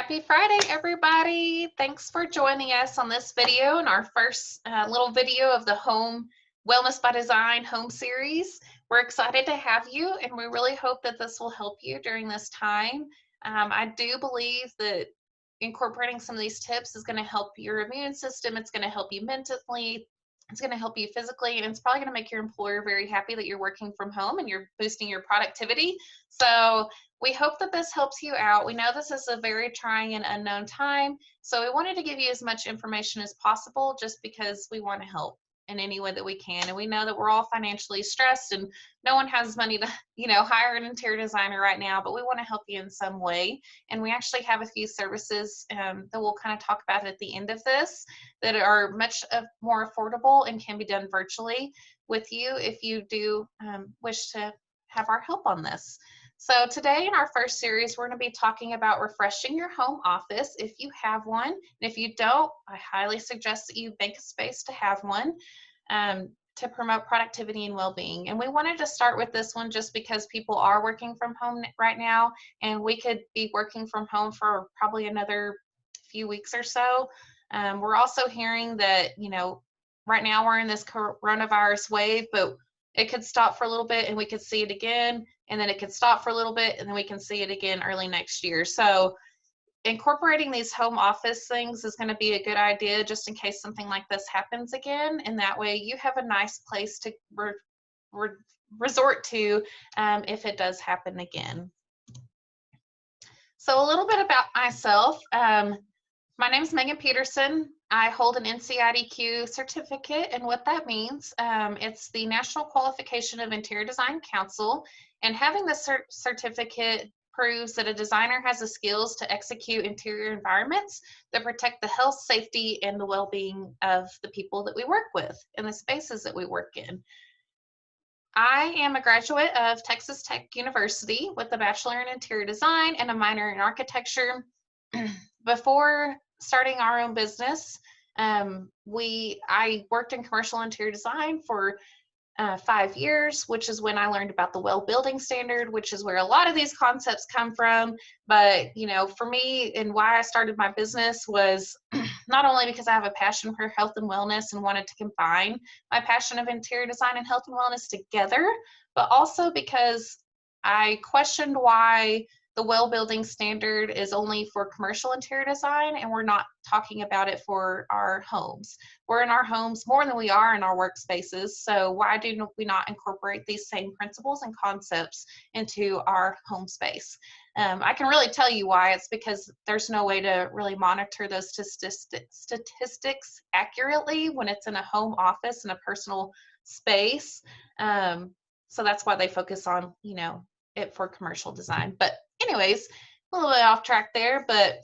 Happy Friday, everybody. Thanks for joining us on this video and our first little video of the Home Wellness by Design home series. We're excited to have you, and we really hope that this will help you during this time. I do believe that incorporating some of these tips is going to help your immune system. It's going to help you mentally. It's going to help you physically, and it's probably going to make your employer very happy that you're working from home and you're boosting your productivity. So we hope that this helps you out. We know this is a very trying and unknown time, so we wanted to give you as much information as possible just because we want to help in any way that we can. And we know that we're all financially stressed and no one has money to, hire an interior designer right now, but we want to help you in some way. And we actually have a few services that we'll kind of talk about at the end of this that are much more affordable and can be done virtually with you if you do wish to have our help on this. So today in our first series, we're going to be talking about refreshing your home office if you have one. And if you don't, I highly suggest that you make a space to have one to promote productivity and well-being. And we wanted to start with this one just because people are working from home right now, and we could be working from home for probably another few weeks or so. We're also hearing that, right now we're in this coronavirus wave, but it could stop for a little bit and we could see it again, and then it could stop for a little bit and then we can see it again early next year. So incorporating these home office things is going to be a good idea just in case something like this happens again, and that way you have a nice place to resort to if it does happen again. So a little bit about myself. My name is Megan Peterson. I hold an NCIDQ certificate, and what that means, it's the National Qualification of Interior Design Council, and having this certificate proves that a designer has the skills to execute interior environments that protect the health, safety, and the well-being of the people that we work with and the spaces that we work in. I am a graduate of Texas Tech University with a Bachelor in Interior Design and a minor in Architecture. Before starting our own business, I worked in commercial interior design for 5 years, which is when I learned about the WELL building standard, which is where a lot of these concepts come from. But, for me and why I started my business was not only because I have a passion for health and wellness and wanted to combine my passion of interior design and health and wellness together, but also because I questioned why the WELL building standard is only for commercial interior design and we're not talking about it for our homes. We're in our homes more than we are in our workspaces, so why do we not incorporate these same principles and concepts into our home space? I can really tell you why. It's because there's no way to really monitor those statistics accurately when it's in a home office in a personal space. So that's why they focus on, it for commercial design. But anyways, a little bit off track there, but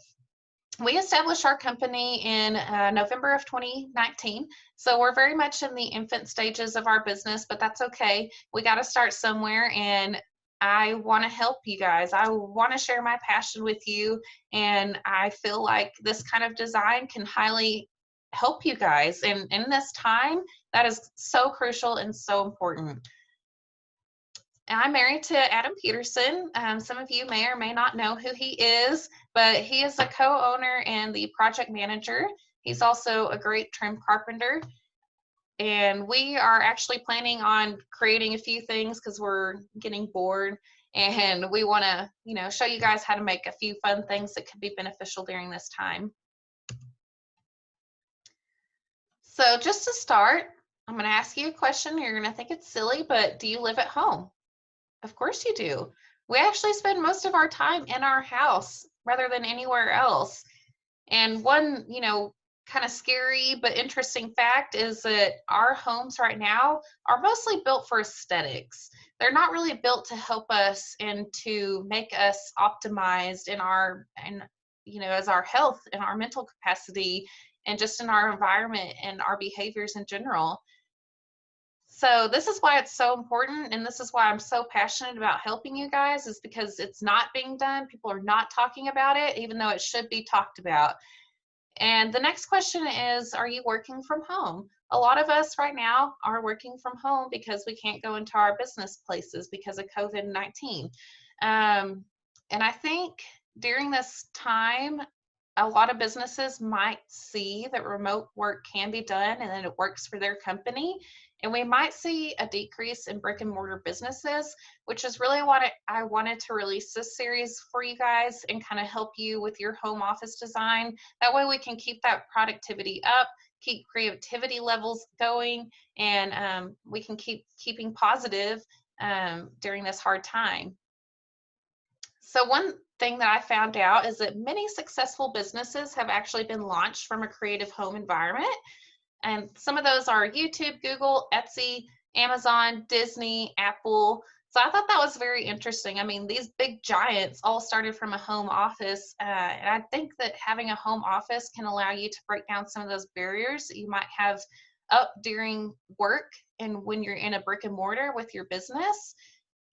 we established our company in November of 2019. So we're very much in the infant stages of our business, but that's okay. We got to start somewhere, and I want to help you guys. I want to share my passion with you, and I feel like this kind of design can highly help you guys. And in this time, that is so crucial and so important. I'm married to Adam Peterson. Some of you may or may not know who he is, but he is a co-owner and the project manager. He's also a great trim carpenter. And we are actually planning on creating a few things because we're getting bored, and we want to, show you guys how to make a few fun things that could be beneficial during this time. So just to start, I'm going to ask you a question. You're going to think it's silly, but do you live at home? Of course you do. We actually spend most of our time in our house rather than anywhere else. And one, kind of scary but interesting fact is that our homes right now are mostly built for aesthetics. They're not really built to help us and to make us optimized in as our health and our mental capacity and just in our environment and our behaviors in general. So this is why it's so important, and this is why I'm so passionate about helping you guys, is because it's not being done. People are not talking about it, even though it should be talked about. And the next question is, are you working from home? A lot of us right now are working from home because we can't go into our business places because of COVID-19. And I think during this time, a lot of businesses might see that remote work can be done and that it works for their company. And we might see a decrease in brick and mortar businesses, which is really what I wanted to release this series for you guys and kind of help you with your home office design. That way we can keep that productivity up, keep creativity levels going, and we can keeping positive during this hard time. So one thing that I found out is that many successful businesses have actually been launched from a creative home environment. And some of those are YouTube, Google, Etsy, Amazon, Disney, Apple. So I thought that was very interesting. I mean, these big giants all started from a home office. And I think that having a home office can allow you to break down some of those barriers that you might have up during work and when you're in a brick and mortar with your business.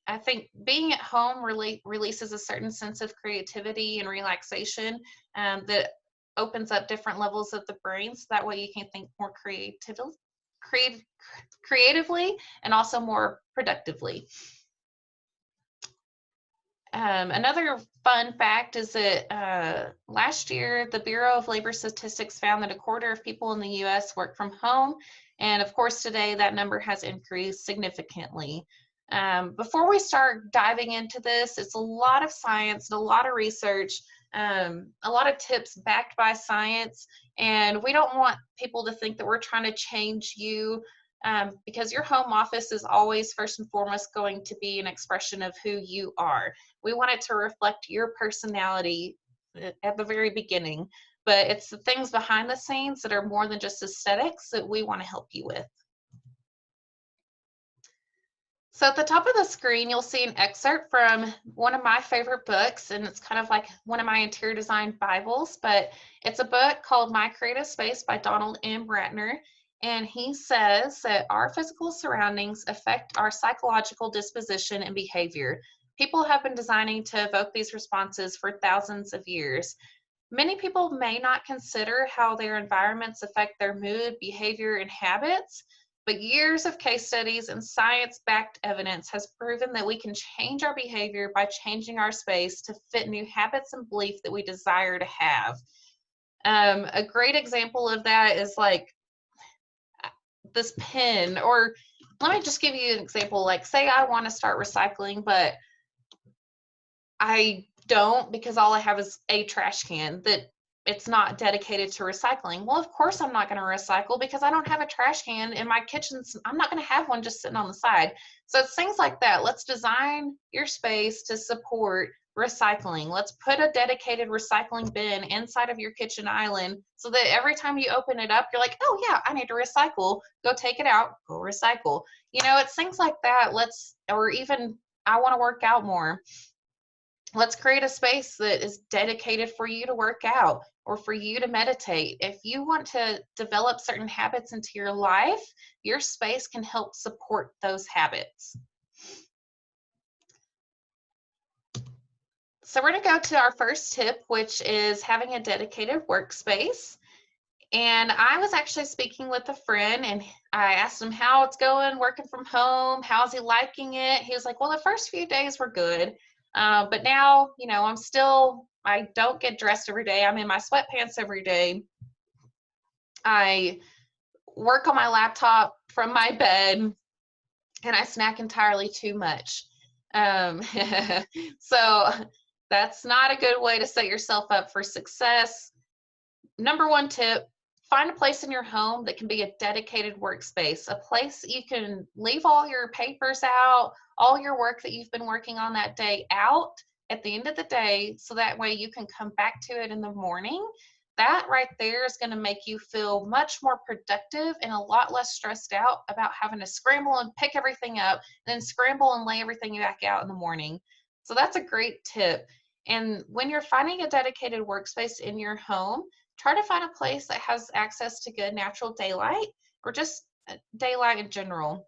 I think being at home really releases a certain sense of creativity and relaxation that opens up different levels of the brain. So that way you can think more creatively and also more productively. Another fun fact is that last year, the Bureau of Labor Statistics found that a quarter of people in the US work from home. And of course, today that number has increased significantly. Before we start diving into this, it's a lot of science and a lot of research, a lot of tips backed by science, and we don't want people to think that we're trying to change you because your home office is always first and foremost going to be an expression of who you are. We want it to reflect your personality at the very beginning, but it's the things behind the scenes that are more than just aesthetics that we want to help you with. So at the top of the screen, you'll see an excerpt from one of my favorite books, and it's kind of like one of my interior design Bibles, but it's a book called My Creative Space by Donald M. Ratner. And he says that our physical surroundings affect our psychological disposition and behavior. People have been designing to evoke these responses for thousands of years. Many people may not consider how their environments affect their mood, behavior, and habits. But years of case studies and science-backed evidence has proven that we can change our behavior by changing our space to fit new habits and beliefs that we desire to have. A great example of that is like this pen, or let me just give you an example. Like, say I want to start recycling, but I don't because all I have is a trash can that it's not dedicated to recycling. Well, of course I'm not going to recycle because I don't have a trash can in my kitchen. I'm not going to have one just sitting on the side. So it's things like that. Let's design your space to support recycling. Let's put a dedicated recycling bin inside of your kitchen island so that every time you open it up, you're like, oh yeah, I need to recycle. Go take it out, go recycle. You know, it's things like that. Or even I want to work out more. Let's create a space that is dedicated for you to work out or for you to meditate. If you want to develop certain habits into your life, your space can help support those habits. So we're going to go to our first tip, which is having a dedicated workspace. And I was actually speaking with a friend, and I asked him how it's going working from home. How's he liking it? He was like, well, the first few days were good. But now, you know, I don't get dressed every day. I'm in my sweatpants every day. I work on my laptop from my bed, and I snack entirely too much. So that's not a good way to set yourself up for success. Number one tip, find a place in your home that can be a dedicated workspace, a place you can leave all your papers out, all your work that you've been working on that day out at the end of the day, so that way you can come back to it in the morning. That right there is going to make you feel much more productive and a lot less stressed out about having to scramble and pick everything up, then scramble and lay everything back out in the morning. So that's a great tip. And when you're finding a dedicated workspace in your home, try to find a place that has access to good natural daylight or just daylight in general.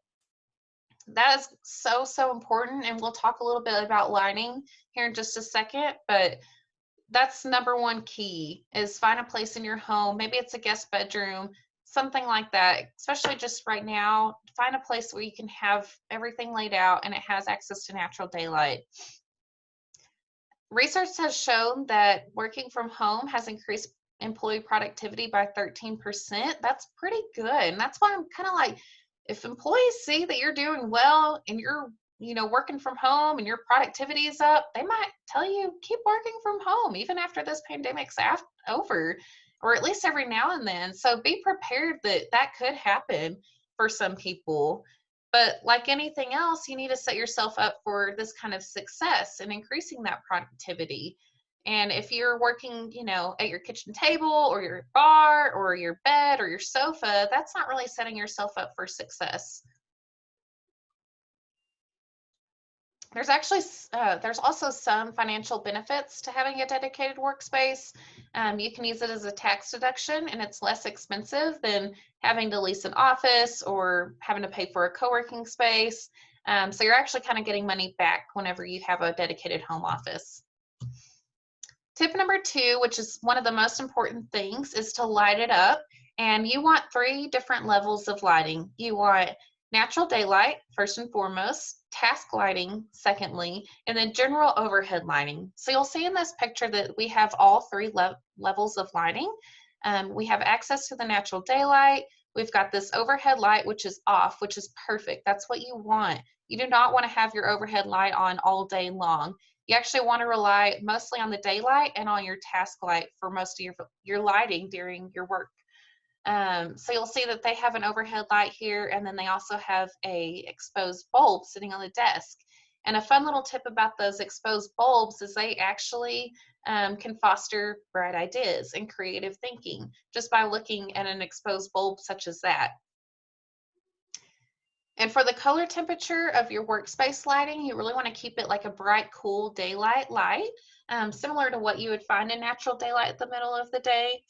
That is so, so important. And we'll talk a little bit about lighting here in just a second, but that's number one key is find a place in your home. Maybe it's a guest bedroom, something like that, especially just right now. Find a place where you can have everything laid out and it has access to natural daylight. Research has shown that working from home has increased employee productivity by 13%. That's pretty good. And that's why I'm kind of like, if employees see that you're doing well and you're, working from home and your productivity is up, they might tell you keep working from home even after this pandemic's over, or at least every now and then. So be prepared that that could happen for some people. But like anything else, you need to set yourself up for this kind of success and increasing that productivity. And if you're working, at your kitchen table or your bar or your bed or your sofa, that's not really setting yourself up for success. There's also some financial benefits to having a dedicated workspace. You can use it as a tax deduction, and it's less expensive than having to lease an office or having to pay for a co-working space. So you're actually kind of getting money back whenever you have a dedicated home office. Tip number 2, which is one of the most important things, is to light it up. And you want 3 different levels of lighting. You want natural daylight, first and foremost, task lighting, secondly, and then general overhead lighting. So you'll see in this picture that we have all 3 levels of lighting. We have access to the natural daylight. We've got this overhead light, which is off, which is perfect. That's what you want. You do not want to have your overhead light on all day long. You actually want to rely mostly on the daylight and on your task light for most of your lighting during your work. So you'll see that they have an overhead light here, and then they also have a exposed bulb sitting on the desk. And a fun little tip about those exposed bulbs is they actually can foster bright ideas and creative thinking just by looking at an exposed bulb such as that. And for the color temperature of your workspace lighting, you really want to keep it like a bright, cool daylight light, similar to what you would find in natural daylight at the middle of the day.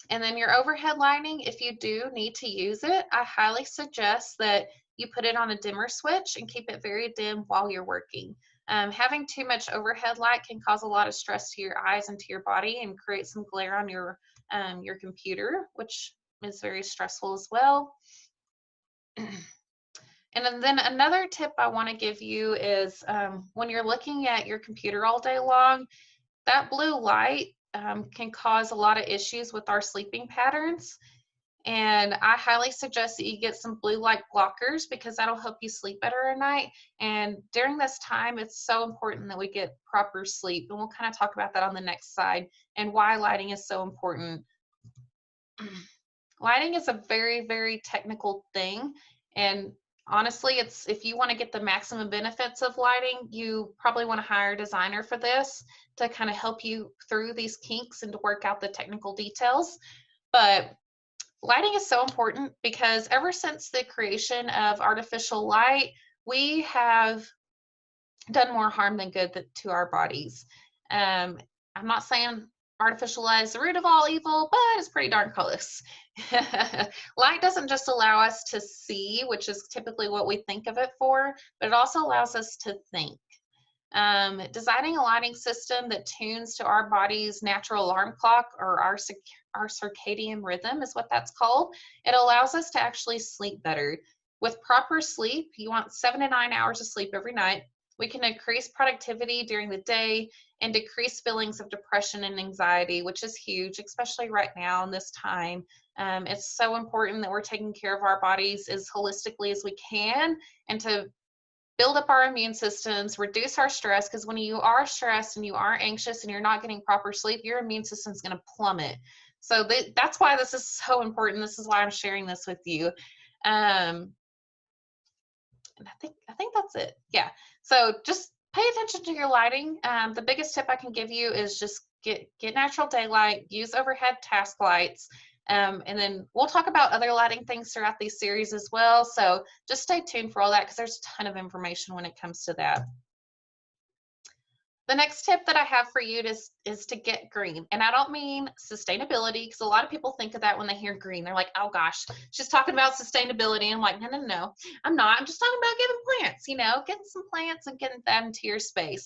And then your overhead lighting, if you do need to use it, I highly suggest that you put it on a dimmer switch and keep it very dim while you're working. Having too much overhead light can cause a lot of stress to your eyes and to your body and create some glare on your computer, which is very stressful as well. And then another tip I want to give you is when you're looking at your computer all day long, that blue light can cause a lot of issues with our sleeping patterns. And I highly suggest that you get some blue light blockers because that'll help you sleep better at night. And during this time, it's so important that we get proper sleep. And we'll kind of talk about that on the next slide and why lighting is so important. Lighting is a very, very technical thing. And honestly, it's if you want to get the maximum benefits of lighting, you probably want to hire a designer for this to kind of help you through these kinks and to work out the technical details. But lighting is so important because ever since the creation of artificial light, we have done more harm than good to our bodies. I'm not saying artificial light is the root of all evil, but it's pretty darn close. Light doesn't just allow us to see, which is typically what we think of it for, but it also allows us to think. Designing a lighting system that tunes to our body's natural alarm clock, or our circadian rhythm is what that's called, it allows us to actually sleep better. With proper sleep, you want 7 to 9 hours of sleep every night. We can increase productivity during the day and decrease feelings of depression and anxiety, which is huge, especially right now in this time. It's so important that we're taking care of our bodies as holistically as we can and to build up our immune systems, reduce our stress, because when you are stressed and you are anxious and you're not getting proper sleep, your immune system is going to plummet. So that's why this is so important. This is why I'm sharing this with you. And I think that's it. Yeah. So just pay attention to your lighting. The biggest tip I can give you is just get natural daylight, use overhead task lights. And then we'll talk about other lighting things throughout these series as well. So just stay tuned for all that because there's a ton of information when it comes to that. The next tip that I have for you is to get green. And I don't mean sustainability because a lot of people think of that when they hear green. They're like, oh gosh, she's talking about sustainability. And I'm like, no, I'm not. I'm just talking about getting plants, getting some plants and getting them into your space.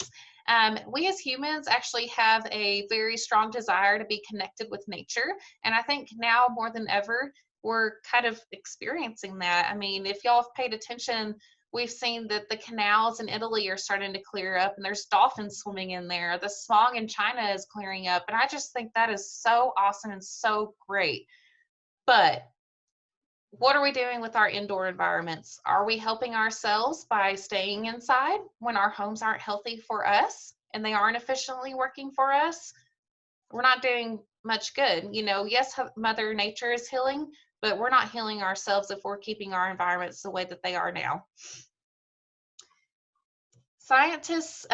We as humans actually have a very strong desire to be connected with nature. And I think now more than ever, we're kind of experiencing that. I mean, if y'all have paid attention We've seen that the canals in Italy are starting to clear up and there's dolphins swimming in there. The smog in China is clearing up. And I just think that is so awesome and so great. But what are we doing with our indoor environments? Are we helping ourselves by staying inside when our homes aren't healthy for us and they aren't efficiently working for us? We're not doing much good. You know, yes, Mother Nature is healing, but we're not healing ourselves if we're keeping our environments the way that they are now. Scientists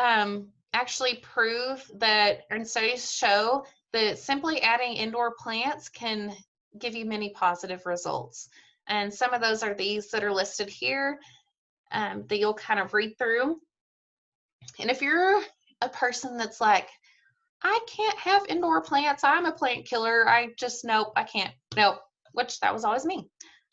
actually prove that, and studies show that simply adding indoor plants can give you many positive results. And some of those are these that are listed here that you'll kind of read through. And if you're a person that's like, I can't have indoor plants, I'm a plant killer, nope, I can't, nope, which that was always me.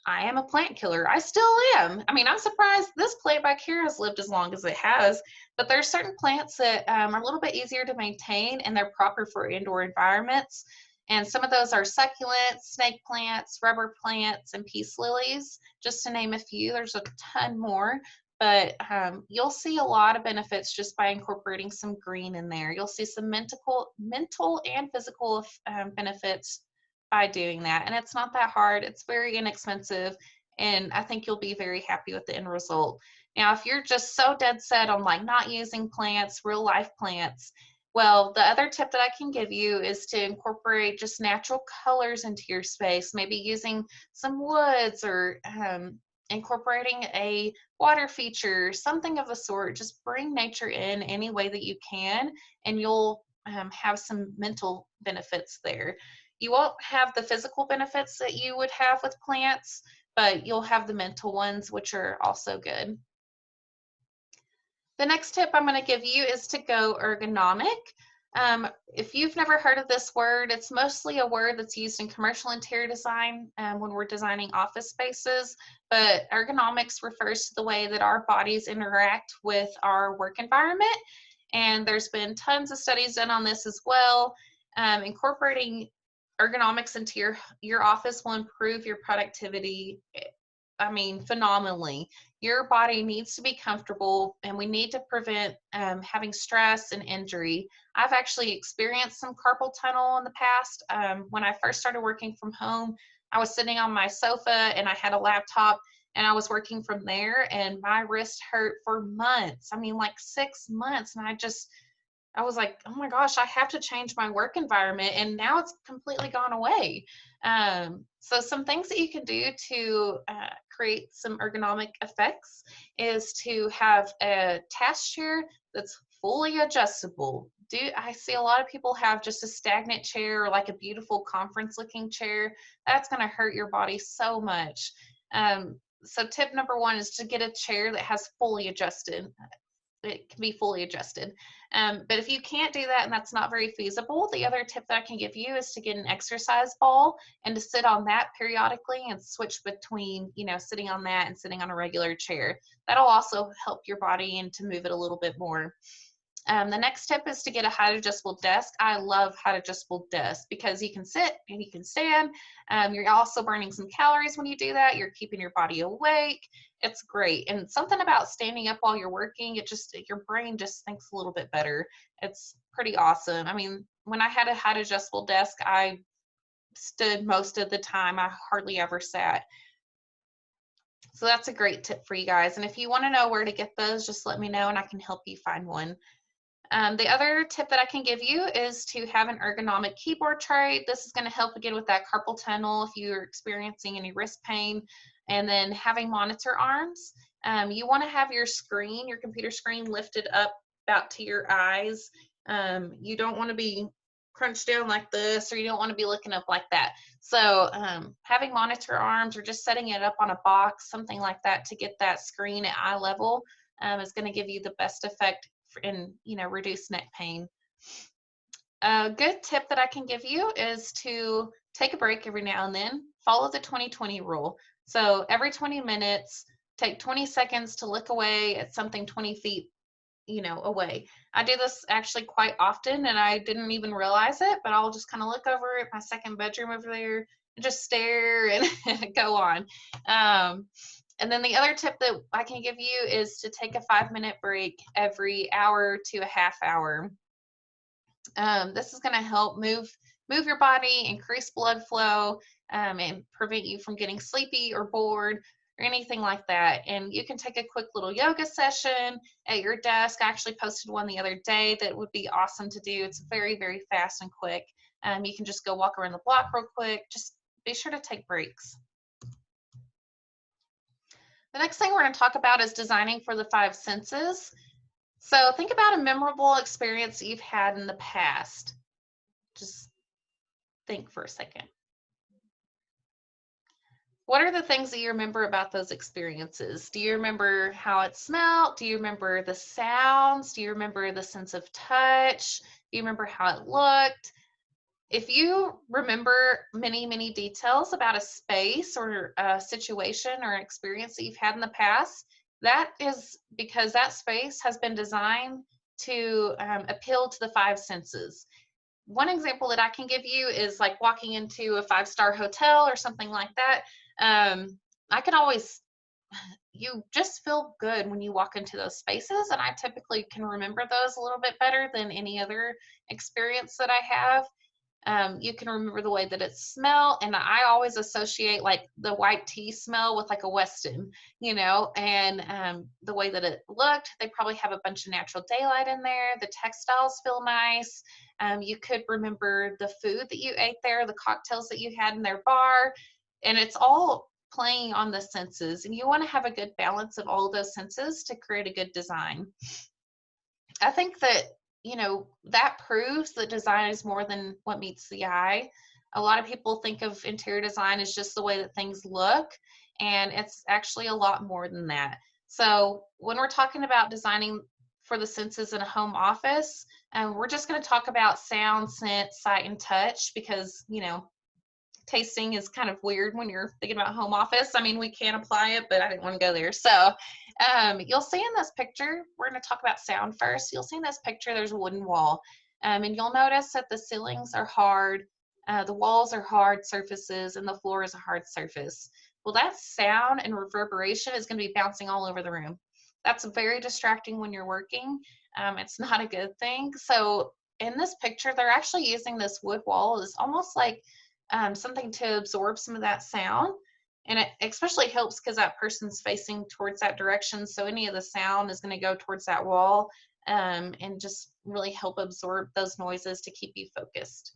I am a plant killer. I still am. I mean, I'm surprised this plant back here has lived as long as it has, but there's certain plants that are a little bit easier to maintain and they're proper for indoor environments. And some of those are succulents, snake plants, rubber plants, and peace lilies, just to name a few. There's a ton more, but you'll see a lot of benefits just by incorporating some green in there. You'll see some mental and physical benefits by doing that. And it's not that hard. It's very inexpensive. And I think you'll be very happy with the end result. Now, if you're just so dead set on like not using plants, real life plants, well, the other tip that I can give you is to incorporate just natural colors into your space, maybe using some woods or incorporating a water feature, something of the sort. Just bring nature in any way that you can, and you'll have some mental benefits there. You won't have the physical benefits that you would have with plants, but you'll have the mental ones, which are also good. The next tip I'm going to give you is to go ergonomic. If you've never heard of this word, it's mostly a word that's used in commercial interior design when we're designing office spaces, but ergonomics refers to the way that our bodies interact with our work environment. And there's been tons of studies done on this as well. Incorporating ergonomics into your office will improve your productivity, I mean, phenomenally. Your body needs to be comfortable, and we need to prevent having stress and injury. I've actually experienced some carpal tunnel in the past. When I first started working from home, I was sitting on my sofa and I had a laptop and I was working from there, and my wrist hurt for months. I mean, like 6 months. And I was like, oh my gosh, I have to change my work environment. And now it's completely gone away. So some things that you can do to create some ergonomic effects is to have a task chair that's fully adjustable. I see a lot of people have just a stagnant chair or like a beautiful conference looking chair. That's going to hurt your body so much. So tip number one is to get a chair that has fully adjusted. It can be fully adjusted. But if you can't do that and that's not very feasible, the other tip that I can give you is to get an exercise ball and to sit on that periodically and switch between, you know, sitting on that and sitting on a regular chair. That'll also help your body and to move it a little bit more. The next tip is to get a height adjustable desk. I love height adjustable desks because you can sit and you can stand. You're also burning some calories when you do that. You're keeping your body awake. It's great. And something about standing up while you're working, your brain just thinks a little bit better. It's pretty awesome. I mean, when I had a height adjustable desk, I stood most of the time. I hardly ever sat. So that's a great tip for you guys. And if you want to know where to get those, just let me know and I can help you find one. The other tip that I can give you is to have an ergonomic keyboard tray. This is going to help again with that carpal tunnel if you're experiencing any wrist pain. And then having monitor arms. You want to have your computer screen lifted up about to your eyes. You don't want to be crunched down like this, or you don't want to be looking up like that. So having monitor arms or just setting it up on a box, something like that to get that screen at eye level is going to give you the best effect and reduce neck pain. A good tip that I can give you is to take a break every now and then. Follow the 20-20 rule. So every 20 minutes, take 20 seconds to look away at something 20 feet away. I do this actually quite often and I didn't even realize it, but I'll just kind of look over at my second bedroom over there and just stare and go on. And then the other tip that I can give you is to take a 5-minute break every hour to a half hour. This is going to help move your body, increase blood flow, and prevent you from getting sleepy or bored or anything like that. And you can take a quick little yoga session at your desk. I actually posted one the other day that would be awesome to do. It's very, very fast and quick. You can just go walk around the block real quick. Just be sure to take breaks. The next thing we're going to talk about is designing for the 5 senses. So think about a memorable experience that you've had in the past. Just think for a second. What are the things that you remember about those experiences? Do you remember how it smelled? Do you remember the sounds? Do you remember the sense of touch? Do you remember how it looked? If you remember many, many details about a space or a situation or an experience that you've had in the past, that is because that space has been designed to appeal to the 5 senses. One example that I can give you is like walking into a 5-star hotel or something like that. I can always, you just feel good when you walk into those spaces, and I typically can remember those a little bit better than any other experience that I have. You can remember the way that it smelled, and I always associate like the white tea smell with like a Weston, and the way that it looked. They probably have a bunch of natural daylight in there. The textiles feel nice. You could remember the food that you ate there, the cocktails that you had in their bar, and it's all playing on the senses, and you want to have a good balance of all of those senses to create a good design. I think that that proves that design is more than what meets the eye. A lot of people think of interior design as just the way that things look, and it's actually a lot more than that. So when we're talking about designing for the senses in a home office, we're just going to talk about sound, scent, sight, and touch because, tasting is kind of weird when you're thinking about home office. I mean, we can apply it, but I didn't want to go there. So you'll see in this picture, we're going to talk about sound first. You'll see in this picture, there's a wooden wall. And you'll notice that the ceilings are hard, the walls are hard surfaces, and the floor is a hard surface. Well, that sound and reverberation is going to be bouncing all over the room. That's very distracting when you're working. It's not a good thing. So in this picture, they're actually using this wood wall as almost like something to absorb some of that sound. And it especially helps because that person's facing towards that direction. So any of the sound is going to go towards that wall and just really help absorb those noises to keep you focused.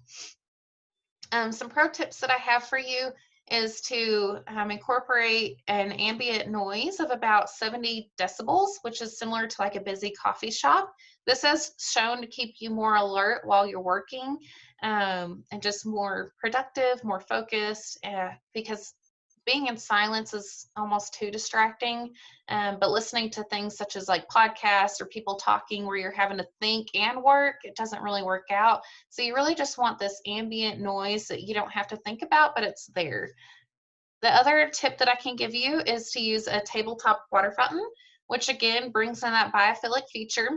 Some pro tips that I have for you is to incorporate an ambient noise of about 70 decibels, which is similar to like a busy coffee shop. This is shown to keep you more alert while you're working and just more productive, more focused, because being in silence is almost too distracting. But listening to things such as like podcasts or people talking where you're having to think and work, it doesn't really work out. So you really just want this ambient noise that you don't have to think about, but it's there. The other tip that I can give you is to use a tabletop water fountain, which again brings in that biophilic feature.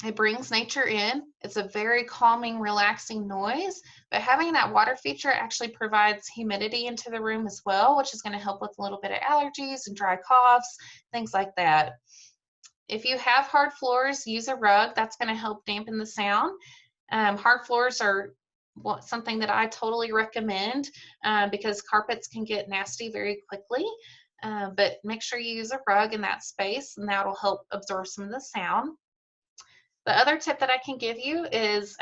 It brings nature in. It's a very calming, relaxing noise, but having that water feature actually provides humidity into the room as well, which is going to help with a little bit of allergies and dry coughs, things like that. If you have hard floors, use a rug. That's going to help dampen the sound. Hard floors are something that I totally recommend because carpets can get nasty very quickly. But make sure you use a rug in that space, and that'll help absorb some of the sound. The other tip that I can give you is,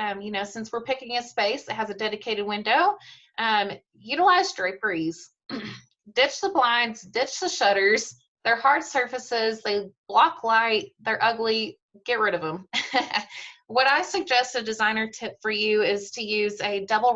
since we're picking a space that has a dedicated window, utilize draperies. Ditch the blinds, ditch the shutters. They're hard surfaces. They block light. They're ugly. Get rid of them. What I suggest a designer tip for you is to use a double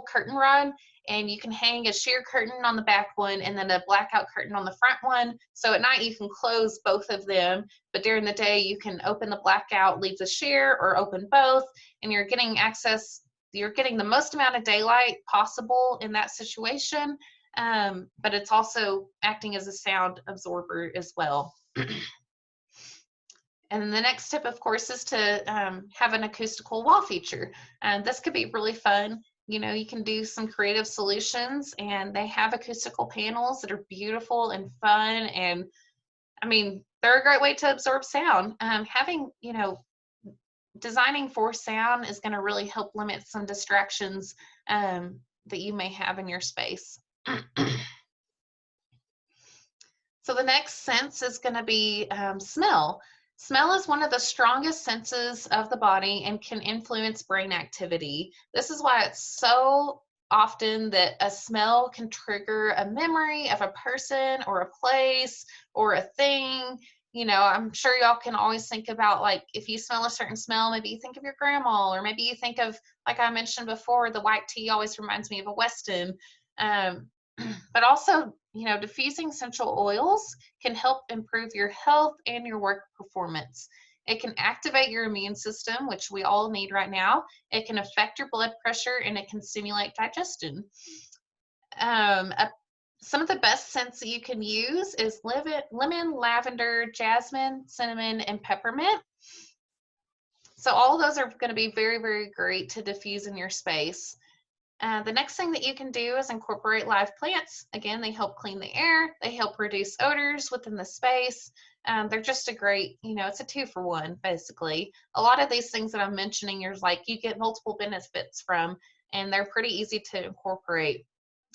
curtain rod, and you can hang a sheer curtain on the back one and then a blackout curtain on the front one. So at night you can close both of them, but during the day you can open the blackout, leave the sheer, or open both, and you're getting the most amount of daylight possible in that situation, but it's also acting as a sound absorber as well. And the next tip, of course, is to have an acoustical wall feature. This could be really fun. you know, you can do some creative solutions, and they have acoustical panels that are beautiful and fun. And I mean, they're a great way to absorb sound. Having, you know, designing for sound is going to really help limit some distractions that you may have in your space. So the next sense is going to be smell. Smell is one of the strongest senses of the body and can influence brain activity. This is why it's so often that a smell can trigger a memory of a person or a place or a thing. You know, I'm sure y'all can always think about, like, if you smell a certain smell, maybe you think of your grandma, or maybe you think of, like I mentioned before, the white tea always reminds me of a Weston. Um, but also, you know, diffusing essential oils can help improve your health and your work performance. It can activate your immune system, which we all need right now. It can affect your blood pressure, and it can stimulate digestion. Some of the best scents that you can use is lemon, lavender, jasmine, cinnamon, and peppermint. So all of those are going to be very, very great to diffuse in your space. The next thing that you can do is incorporate live plants. Again, they help clean the air, they help reduce odors within the space. They're just a great, you know, it's a 2-for-1 basically. A lot of these things that I'm mentioning, you're like, you get multiple benefits from, and they're pretty easy to incorporate.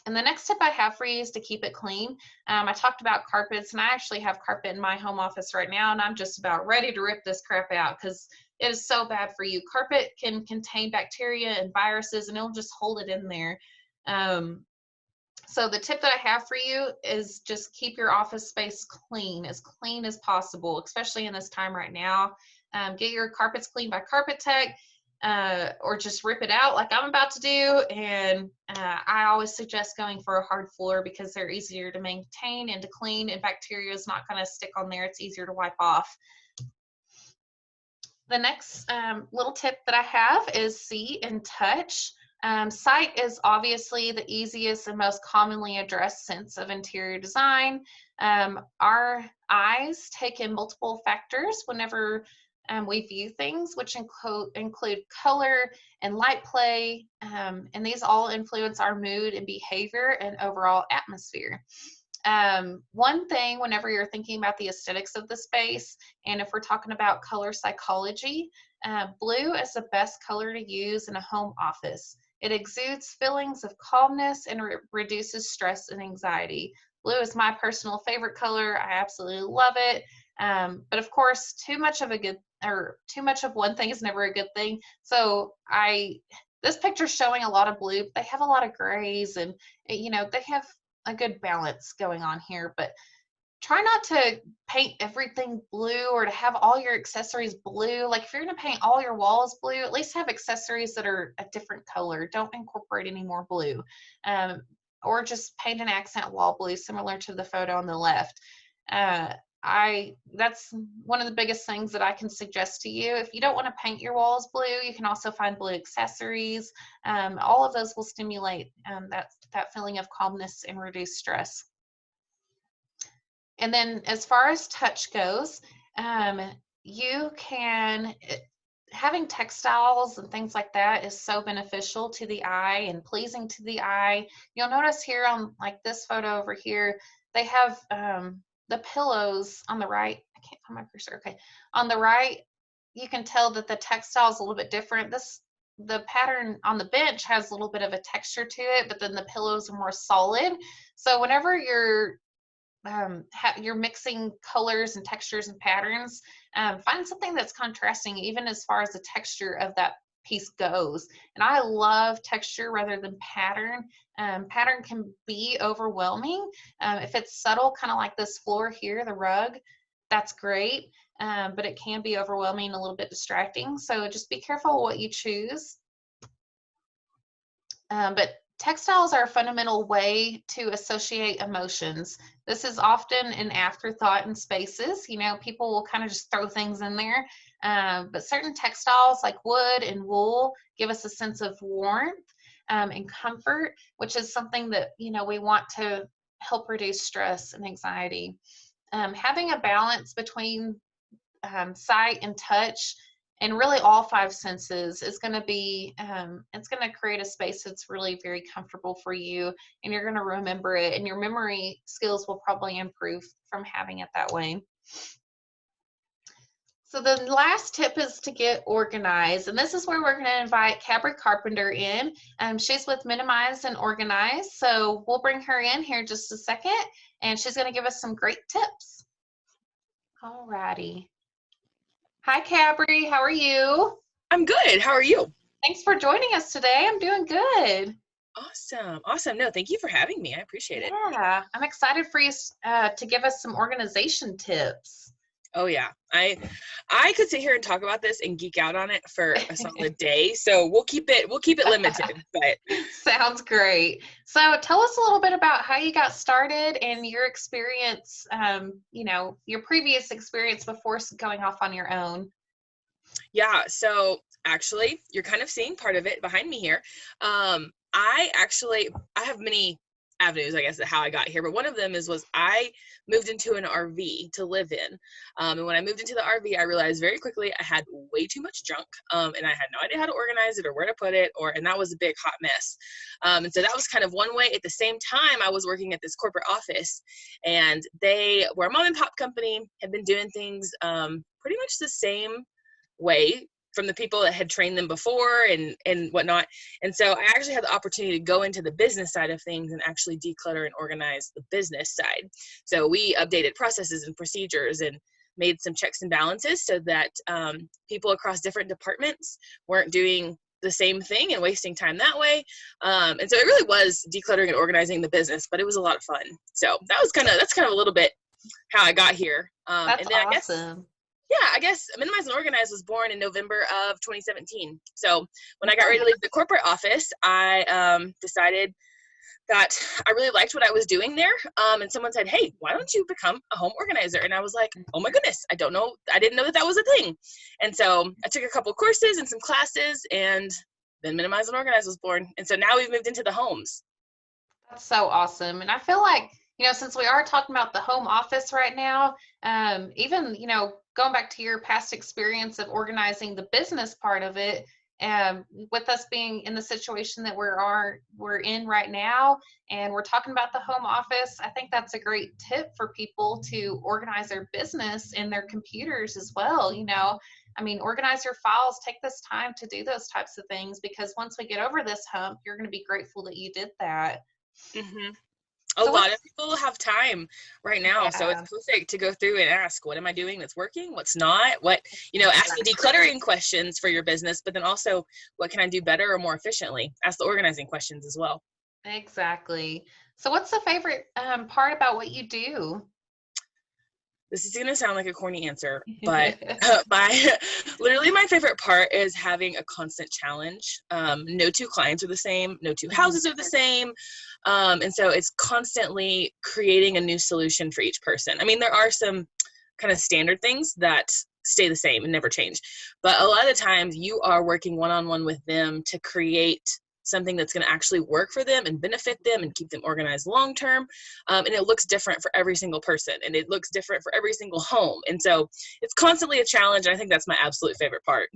And the next tip I have for you is to keep it clean. I talked about carpets, and I actually have carpet in my home office right now, and I'm just about ready to rip this crap out because it is so bad for you. Carpet can contain bacteria and viruses, and it'll just hold it in there. So the tip that I have for you is just keep your office space clean as possible, especially in this time right now. Get your carpets cleaned by Carpet Tech. Or just rip it out like I'm about to do. And I always suggest going for a hard floor because they're easier to maintain and to clean, and bacteria is not going to stick on there. It's easier to wipe off. The next little tip that I have is see and touch. Sight is obviously the easiest and most commonly addressed sense of interior design. Our eyes take in multiple factors whenever we view things, which include color and light play, and these all influence our mood and behavior and overall atmosphere. One thing, whenever you're thinking about the aesthetics of the space, and if we're talking about color psychology, blue is the best color to use in a home office. It exudes feelings of calmness and reduces stress and anxiety. Blue is my personal favorite color. I absolutely love it. But of course, too much of one thing is never a good thing. So this picture's showing a lot of blue, but they have a lot of grays, and you know, they have a good balance going on here. But try not to paint everything blue or to have all your accessories blue. Like if you're going to paint all your walls blue, at least have accessories that are a different color. Don't incorporate any more blue. Or just paint an accent wall blue similar to the photo on the left. That's one of the biggest things that I can suggest to you. If you don't want to paint your walls blue, you can also find blue accessories. All of those will stimulate that feeling of calmness and reduce stress. And then as far as touch goes, having textiles and things like that is so beneficial to the eye and pleasing to the eye. You'll notice here on like this photo over here, they have the pillows on the right. I can't find my cursor. Okay. On the right, you can tell that the textile is a little bit different. The pattern on the bench has a little bit of a texture to it, but then the pillows are more solid. So whenever you're mixing colors and textures and patterns, find something that's contrasting, even as far as the texture of that piece goes. And I love texture rather than pattern. Pattern can be overwhelming. If it's subtle, kind of like this floor here, the rug, that's great. But it can be overwhelming and a little bit distracting. So just be careful what you choose. But textiles are a fundamental way to associate emotions. This is often an afterthought in spaces. You know, people will kind of just throw things in there. But certain textiles like wood and wool give us a sense of warmth and comfort, which is something that, you know, we want to help reduce stress and anxiety. Having a balance between sight and touch and really all five senses is going to be, it's going to create a space that's really very comfortable for you, and you're going to remember it, and your memory skills will probably improve from having it that way. So the last tip is to get organized, and this is where we're going to invite Cabri Carpenter in. She's with Minimize and Organize, so we'll bring her in here just a second, and she's going to give us some great tips. All righty. Hi, Cabri. How are you? I'm good. How are you? Thanks for joining us today. I'm doing good. Awesome. Awesome. No, thank you for having me. I appreciate it. Yeah, I'm excited for you to give us some organization tips. Oh yeah. I could sit here and talk about this and geek out on it for a solid day. So we'll keep it limited, but sounds great. So tell us a little bit about how you got started and your experience, your previous experience before going off on your own. Yeah. So actually, you're kind of seeing part of it behind me here. I have many avenues, I guess, of how I got here, but one of them was I moved into an RV to live in. And when I moved into the RV, I realized very quickly I had way too much junk, and I had no idea how to organize it or where to put it, and that was a big hot mess. And so that was kind of one way. At the same time, I was working at this corporate office, and they were a mom and pop company, had been doing things pretty much the same way from the people that had trained them before and whatnot. And so I actually had the opportunity to go into the business side of things and actually declutter and organize the business side. So we updated processes and procedures and made some checks and balances so that people across different departments weren't doing the same thing and wasting time that way. And so it really was decluttering and organizing the business, but it was a lot of fun. So that's kind of a little bit how I got here. That's and then awesome. I guess Minimize and Organize was born in November of 2017. So when I got ready to leave the corporate office, I decided that I really liked what I was doing there. And someone said, hey, why don't you become a home organizer? And I was like, oh my goodness, I didn't know that was a thing. And so I took a couple courses and some classes, and then Minimize and Organize was born. And so now we've moved into the homes. That's so awesome. And I feel like, since we are talking about the home office right now, even, going back to your past experience of organizing the business part of it, with us being in the situation that we're in right now, and we're talking about the home office, I think that's a great tip for people to organize their business and their computers as well. Organize your files, take this time to do those types of things, because once we get over this hump, you're going to be grateful that you did that. Mm-hmm. A lot of people have time right now, yeah. So it's perfect to go through and ask, what am I doing that's working? What's not? Asking decluttering questions for your business, but then also, what can I do better or more efficiently? Ask the organizing questions as well. Exactly. So what's the favorite part about what you do? This is going to sound like a corny answer, but literally my favorite part is having a constant challenge. No two clients are the same. No two houses are the same. And so it's constantly creating a new solution for each person. There are some kind of standard things that stay the same and never change, but a lot of the times you are working one-on-one with them to create something that's going to actually work for them and benefit them and keep them organized long-term. And it looks different for every single person, and it looks different for every single home. And so it's constantly a challenge. And I think that's my absolute favorite part.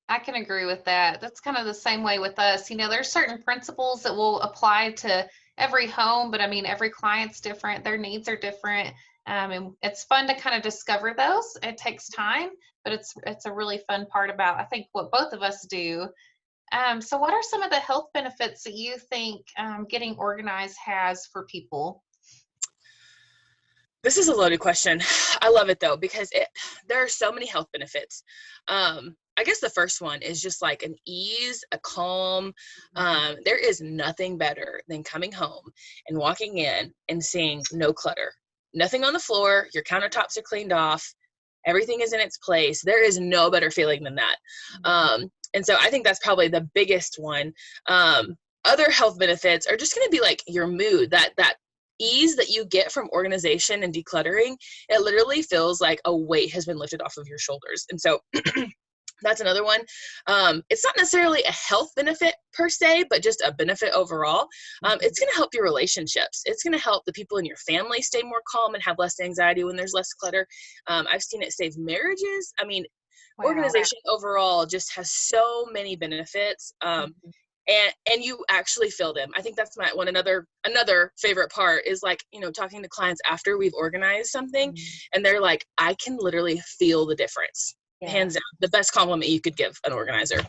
I can agree with that. That's kind of the same way with us. There's certain principles that will apply to every home, but every client's different. Their needs are different. And it's fun to kind of discover those. It takes time, but it's a really fun part about, I think, what both of us do. So what are some of the health benefits that you think getting organized has for people? This is a loaded question. I love it though, because there are so many health benefits. I guess the first one is just like an ease, a calm. There is nothing better than coming home and walking in and seeing no clutter, nothing on the floor. Your countertops are cleaned off. Everything is in its place. There is no better feeling than that. And so I think that's probably the biggest one. Other health benefits are just going to be like your mood, that ease that you get from organization and decluttering. It literally feels like a weight has been lifted off of your shoulders. And so that's another one. It's not necessarily a health benefit per se, but just a benefit overall. It's going to help your relationships. It's going to help the people in your family stay more calm and have less anxiety when there's less clutter. I've seen it save marriages. Wow. organization overall just has so many benefits. And you actually feel them. I think that's another favorite part is like, talking to clients after we've organized something and they're like, I can literally feel the difference. Yeah. Hands down, the best compliment you could give an organizer.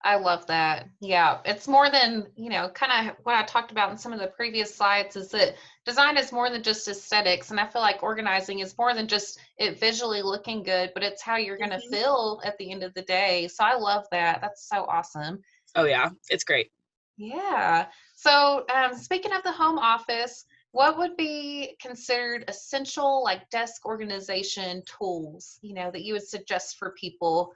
I love that. Yeah, it's more than, kind of what I talked about in some of the previous slides is that design is more than just aesthetics. And I feel like organizing is more than just it visually looking good, but it's how you're going to feel at the end of the day. So I love that. That's so awesome. Oh yeah, it's great. Yeah. So speaking of the home office, what would be considered essential like desk organization tools, that you would suggest for people?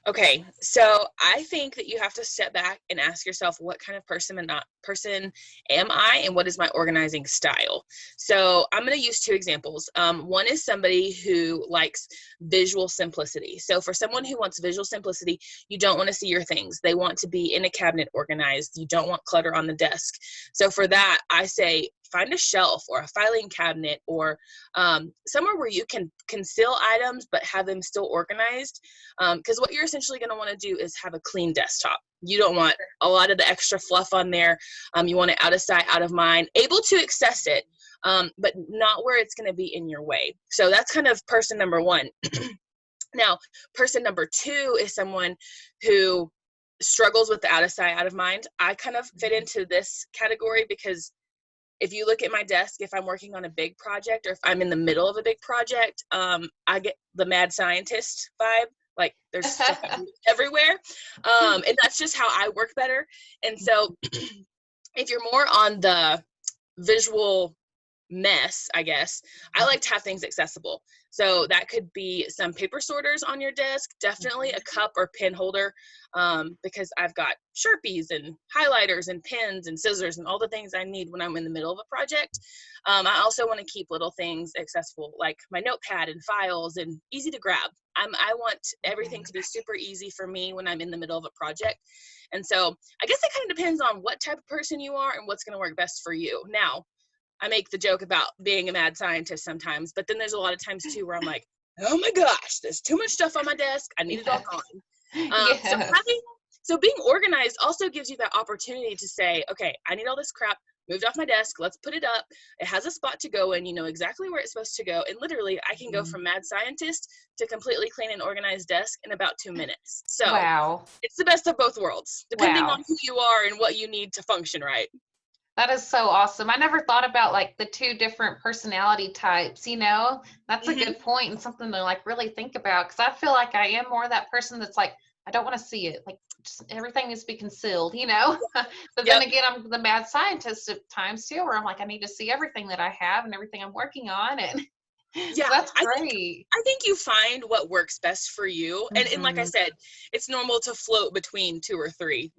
Okay, so I think that you have to step back and ask yourself, what kind of person am I, and what is my organizing style? So I'm going to use two examples. One is somebody who likes visual simplicity. So for someone who wants visual simplicity, you don't want to see your things. They want to be in a cabinet organized. You don't want clutter on the desk. So for that, I say find a shelf or a filing cabinet or somewhere where you can conceal items but have them still organized, because what you're essentially going to want to do is have a clean desktop. You don't want a lot of the extra fluff on there. You want it out of sight, out of mind, able to access it, but not where it's going to be in your way. So that's kind of person number one. Now, person number two is someone who struggles with the out of sight, out of mind. I kind of fit into this category because if you look at my desk, if I'm working on a big project or if I'm in the middle of a big project, I get the mad scientist vibe. Like there's stuff everywhere. And that's just how I work better. And so if you're more on the visual mess, I guess, I like to have things accessible. So that could be some paper sorters on your desk, definitely a cup or pen holder, because I've got Sharpies and highlighters and pens and scissors and all the things I need when I'm in the middle of a project. I also want to keep little things accessible, like my notepad and files and easy to grab. I want everything to be super easy for me when I'm in the middle of a project. And so I guess it kind of depends on what type of person you are and what's going to work best for you. Now, I make the joke about being a mad scientist sometimes, but then there's a lot of times too where I'm like, oh my gosh, there's too much stuff on my desk. I need it all gone. Yes. So being organized also gives you that opportunity to say, okay, I need all this crap moved off my desk. Let's put it up. It has a spot to go in. You know exactly where it's supposed to go. And literally, I can go from mad scientist to completely clean and organized desk in about 2 minutes. So Wow. it's the best of both worlds, depending Wow. on who you are and what you need to function right. That is so awesome. I never thought about like the two different personality types, That's a good point and something to like really think about, because I feel like I am more that person that's like, I don't want to see it. Like just everything needs to be concealed, But then again, I'm the mad scientist at times too, where I'm like, I need to see everything that I have and everything I'm working on. And Yeah, so that's great. I think you find what works best for you. And like I said, it's normal to float between 2 or 3,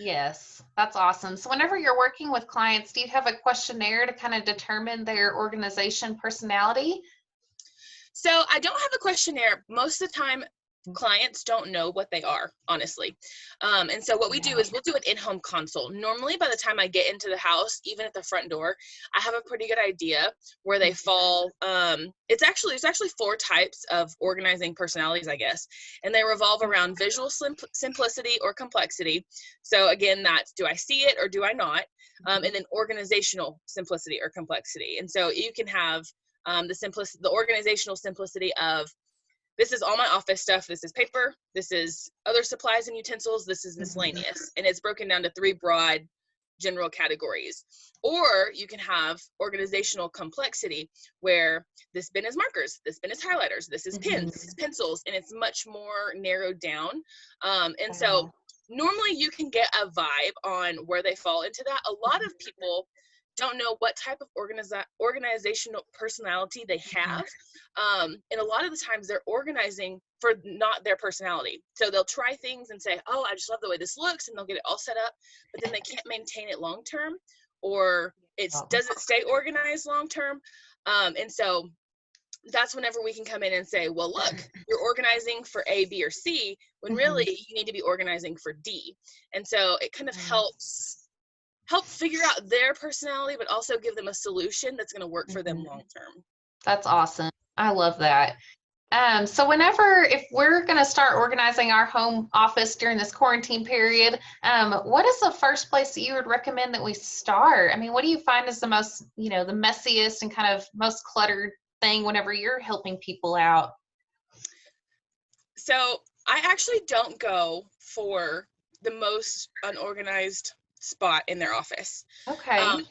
Yes, that's awesome. So whenever you're working with clients, do you have a questionnaire to kind of determine their organization personality? So I don't have a questionnaire. Most of the time, clients don't know what they are, honestly. And so what we do is we'll do an in-home consult. Normally, by the time I get into the house, even at the front door, I have a pretty good idea where they fall. There's actually 4 types of organizing personalities, I guess, and they revolve around visual simplicity or complexity. So again, that's do I see it or do I not? And then organizational simplicity or complexity. And so you can have the organizational simplicity of, this is all my office stuff, this is paper, this is other supplies and utensils, this is miscellaneous. And it's broken down to 3 broad general categories. Or you can have organizational complexity, where this bin is markers, this bin is highlighters, this is pens, this is pencils, and it's much more narrowed down. And so normally you can get a vibe on where they fall into that. A lot of people don't know what type of organizational personality they have. And a lot of the times they're organizing for not their personality. So they'll try things and say, oh, I just love the way this looks, and they'll get it all set up, but then they can't maintain it long term, or it doesn't stay organized long term. And so that's whenever we can come in and say, well, look, you're organizing for A, B, or C, when really you need to be organizing for D. And so it kind of help figure out their personality, but also give them a solution that's going to work for them long term. That's awesome. I love that. So if we're going to start organizing our home office during this quarantine period, what is the first place that you would recommend that we start? I mean, what do you find is the most, the messiest and kind of most cluttered thing whenever you're helping people out? So I actually don't go for the most unorganized spot in their office. Okay. Um,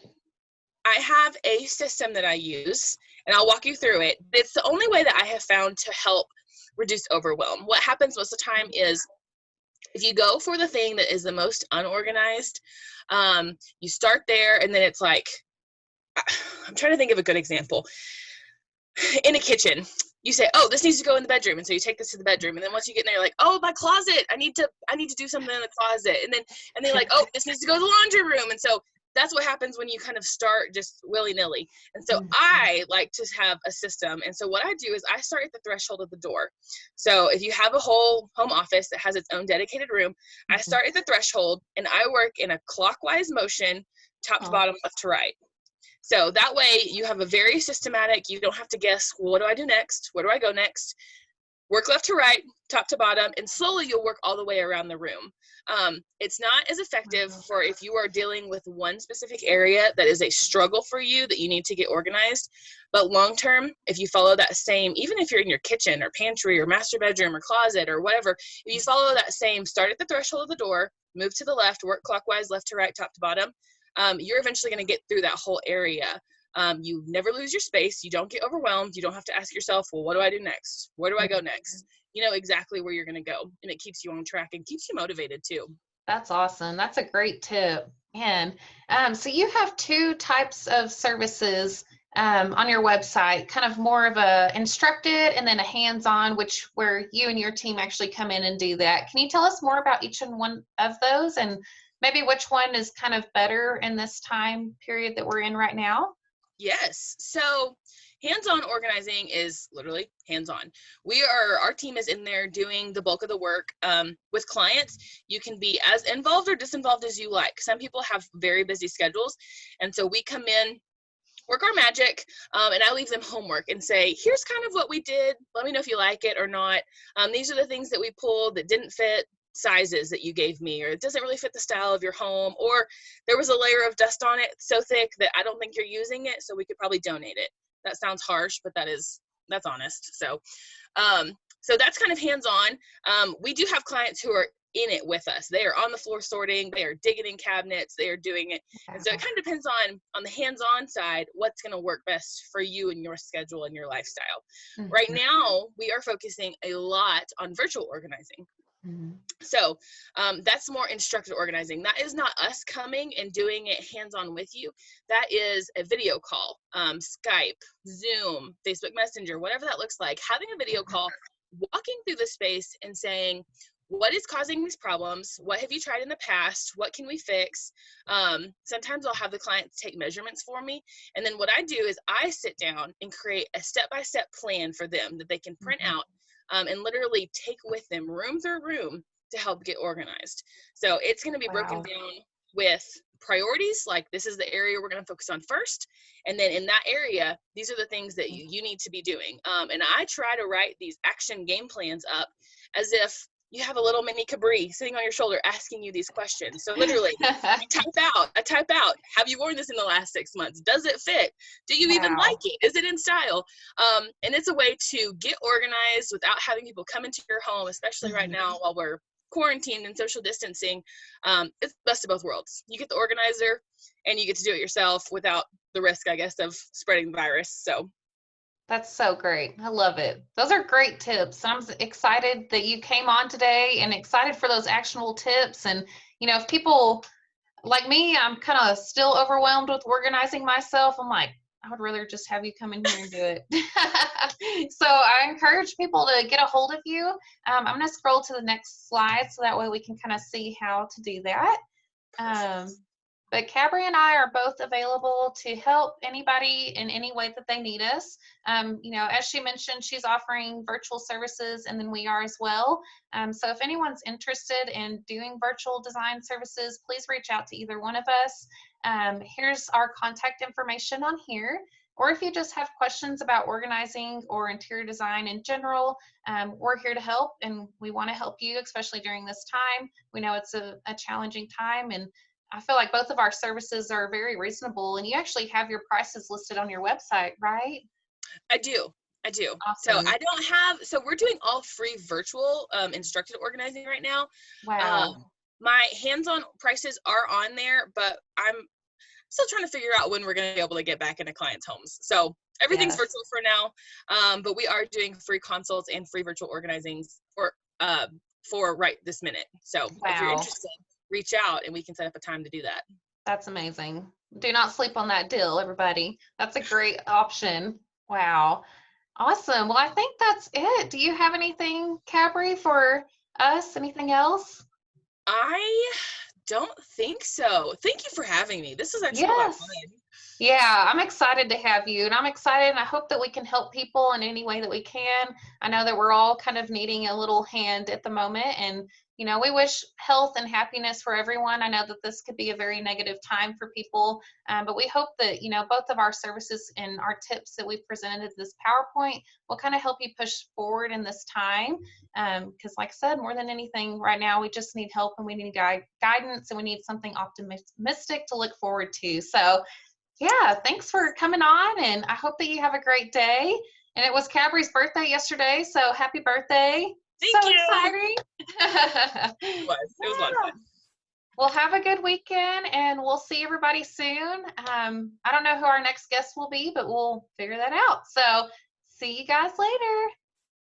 I have a system that I use, and I'll walk you through it. It's the only way that I have found to help reduce overwhelm. What happens most of the time is if you go for the thing that is the most unorganized, you start there, and then it's like, I'm trying to think of a good example. In a kitchen, you say, oh, this needs to go in the bedroom, and so you take this to the bedroom, and then once you get in there, you're like, oh, my closet, I need to do something in the closet, and then you're like, oh, this needs to go to the laundry room. And so that's what happens when you kind of start just willy-nilly. And so I like to have a system, and so what I do is I start at the threshold of the door. So if you have a whole home office that has its own dedicated room, I start at the threshold, and I work in a clockwise motion, top to bottom, left to right. So that way you have a very systematic, you don't have to guess, well, what do I do next? Where do I go next? Work left to right, top to bottom, and slowly you'll work all the way around the room. It's not as effective for if you are dealing with one specific area that is a struggle for you that you need to get organized. But long term, if you follow that same, even if you're in your kitchen or pantry or master bedroom or closet or whatever, if you follow that same, start at the threshold of the door, move to the left, work clockwise, left to right, top to bottom, you're eventually going to get through that whole area. You never lose your space. You don't get overwhelmed. You don't have to ask yourself, well, what do I do next? Where do I go next? You know exactly where you're going to go, and it keeps you on track and keeps you motivated too. That's awesome. That's a great tip. And so you have two types of services on your website, kind of more of a instructed and then a hands-on, where you and your team actually come in and do that. Can you tell us more about each and one of those, and maybe which one is kind of better in this time period that we're in right now? Yes. So hands-on organizing is literally hands-on. Our team is in there doing the bulk of the work. With clients, you can be as involved or disinvolved as you like. Some people have very busy schedules, and so we come in, work our magic, and I leave them homework and say, here's kind of what we did. Let me know if you like it or not. These are the things that we pulled that didn't fit sizes that you gave me, or it doesn't really fit the style of your home, or there was a layer of dust on it so thick that I don't think you're using it, so we could probably donate it. That sounds harsh, but that's honest. So that's kind of hands-on. We do have clients who are in it with us. They are on the floor sorting, they are digging in cabinets, they are doing it. And so it kind of depends on the hands-on side, what's going to work best for you and your schedule and your lifestyle. Right now, we are focusing a lot on virtual organizing. So that's more instructed organizing. That is not us coming and doing it hands-on with you. That is a video call, Skype, Zoom, Facebook Messenger, whatever that looks like. Having a video call, walking through the space and saying, what is causing these problems? What have you tried in the past? What can we fix? Sometimes I'll have the clients take measurements for me. And then what I do is I sit down and create a step-by-step plan for them that they can print out and literally take with them room through room to help get organized. So it's going to be broken down with priorities, like this is the area we're going to focus on first. And then in that area, these are the things that you need to be doing. And I try to write these action game plans up as if you have a little mini Cabri sitting on your shoulder asking you these questions. So literally, I type out, have you worn this in the last 6 months? Does it fit? Do you even like it? Is it in style? And it's a way to get organized without having people come into your home, especially right now while we're quarantined and social distancing. It's the best of both worlds. You get the organizer and you get to do it yourself without the risk, I guess, of spreading the virus. So that's so great. I love it. Those are great tips. I'm excited that you came on today and excited for those actionable tips. And, if people like me, I'm kind of still overwhelmed with organizing myself. I'm like, I would rather just have you come in here and do it. So I encourage people to get a hold of you. I'm going to scroll to the next slide so that way we can kind of see how to do that. But Cabri and I are both available to help anybody in any way that they need us. As she mentioned, she's offering virtual services, and then we are as well. So if anyone's interested in doing virtual design services, please reach out to either one of us. Here's our contact information on here. or if you just have questions about organizing or interior design in general, we're here to help, and we want to help you, especially during this time. We know it's a challenging time, and I feel like both of our services are very reasonable, and you actually have your prices listed on your website, right? I do. I do. So Awesome. I don't have, so we're doing all free virtual instructed organizing right now. Um, Wow. my hands-on prices are on there, but I'm still trying to figure out when we're going to be able to get back into clients' homes. So everything's Yes. virtual for now, but we are doing free consults and free virtual organizings for right this minute. So if you're Wow. interested, reach out and we can set up a time to do that. That's amazing. Do not sleep on that deal, everybody. That's a great option. Wow. Awesome. Well, I think that's it. Do you have anything, Cabri, for us? Anything else? I don't think so. Thank you for having me. This is actually a lot of Yes. fun. Yeah, I'm excited to have you, and I'm excited, and I hope that we can help people in any way that we can. I know that we're all kind of needing a little hand at the moment, and we wish health and happiness for everyone. I know that this could be a very negative time for people, but we hope that both of our services and our tips that we've presented this PowerPoint will kind of help you push forward in this time. Because, like I said, more than anything, right now we just need help, and we need guidance, and we need something optimistic to look forward to. So. Yeah, thanks for coming on, and I hope that you have a great day. And it was Cabri's birthday yesterday, so happy birthday. So Thank you. exciting. It was. It was a lot of Yeah. fun. Well, have a good weekend, and we'll see everybody soon. I don't know who our next guest will be, but we'll figure that out. So see you guys later.